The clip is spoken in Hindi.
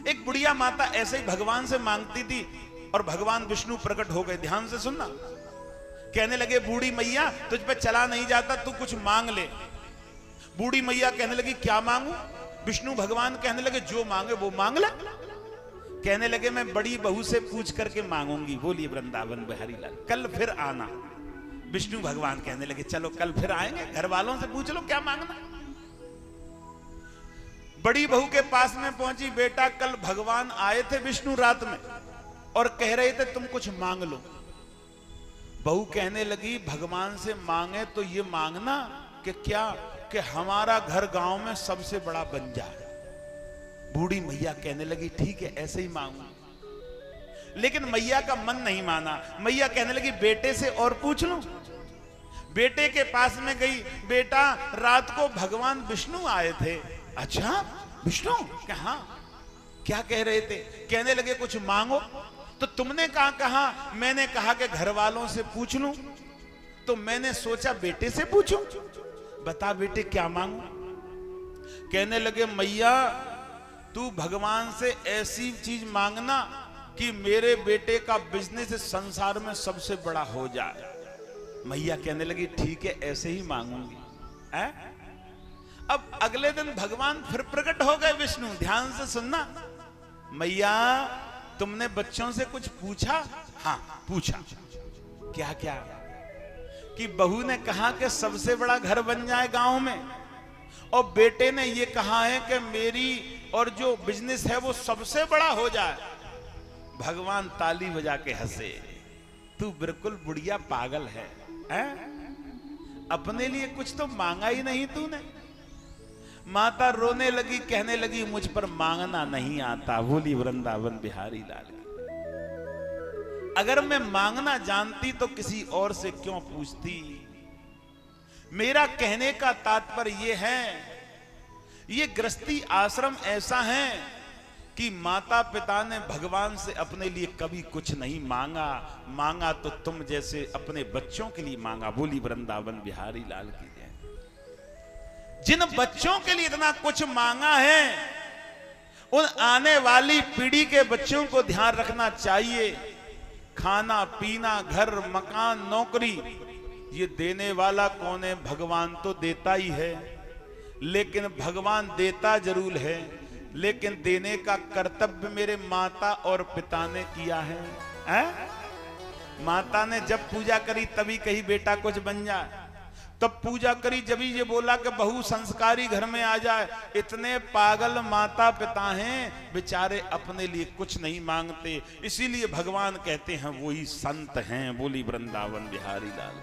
एक बुढ़िया माता ऐसे ही भगवान से मांगती थी और भगवान विष्णु प्रकट हो गए। ध्यान से सुनना। कहने लगे, बूढ़ी मैया तुझ पे चला नहीं जाता, तू कुछ मांग ले। बूढ़ी मैया कहने लगी, क्या मांगू? विष्णु भगवान कहने लगे, जो मांगे वो मांग ले। कहने लगे, मैं बड़ी बहू से पूछ करके मांगूंगी। बोलिए वृंदावन बिहारी लाल। कल फिर आना। विष्णु भगवान कहने लगे, चलो कल फिर आएंगे, घर वालों से पूछ लो क्या मांगना। बड़ी बहू के पास में पहुंची, बेटा कल भगवान आए थे विष्णु रात में और कह रहे थे तुम कुछ मांग लो। बहू कहने लगी, भगवान से मांगे तो ये मांगना कि क्या, कि हमारा घर गांव में सबसे बड़ा बन जाए। बूढ़ी मैया कहने लगी, ठीक है ऐसे ही मांगू। लेकिन मैया का मन नहीं माना। मैया कहने लगी, बेटे से और पूछ लूं। बेटे के पास में गई, बेटा रात को भगवान विष्णु आए थे। अच्छा विष्णु? हाँ। क्या कह रहे थे? कहने लगे, कुछ मांगो। तो तुमने कहा? मैंने कहा कि घर वालों से पूछ लूं, तो मैंने सोचा बेटे से पूछूं। बता बेटे क्या मांगू? कहने लगे, मैया तू भगवान से ऐसी चीज मांगना कि मेरे बेटे का बिजनेस संसार में सबसे बड़ा हो जाए। मैया कहने लगी, ठीक है ऐसे ही मांगूंगी। अब अगले दिन भगवान फिर प्रकट हो गए विष्णु। ध्यान से सुनना। मैया तुमने बच्चों से कुछ पूछा? हाँ पूछा। क्या क्या? कि बहू ने कहा कि सबसे बड़ा घर बन जाए गांव में, और बेटे ने ये कहा है कि मेरी और जो बिजनेस है वो सबसे बड़ा हो जाए। भगवान ताली बजा के हंसे। तू बिल्कुल बुढ़िया पागल है, अपने लिए कुछ तो मांगा ही नहीं तूने। माता रोने लगी, कहने लगी, मुझ पर मांगना नहीं आता। बोली वृंदावन बिहारी लाल की। अगर मैं मांगना जानती तो किसी और से क्यों पूछती। मेरा कहने का तात्पर्य ये है, ये गृहस्थी आश्रम ऐसा है कि माता पिता ने भगवान से अपने लिए कभी कुछ नहीं मांगा। मांगा तो तुम जैसे अपने बच्चों के लिए मांगा। बोली वृंदावन बिहारी लाल की जय। जिन बच्चों के लिए इतना कुछ मांगा है, उन आने वाली पीढ़ी के बच्चों को ध्यान रखना चाहिए। खाना पीना, घर मकान, नौकरी, ये देने वाला कौन है? भगवान तो देता ही है, लेकिन भगवान देता जरूर है, लेकिन देने का कर्तव्य मेरे माता और पिता ने किया है। माता ने जब पूजा करी तभी कही बेटा कुछ बन जाए, तब पूजा करी जब ये बोला कि बहू संस्कारी घर में आ जाए। इतने पागल माता पिता हैं, बेचारे अपने लिए कुछ नहीं मांगते। इसीलिए भगवान कहते हैं वही संत हैं। बोली वृंदावन बिहारी लाल।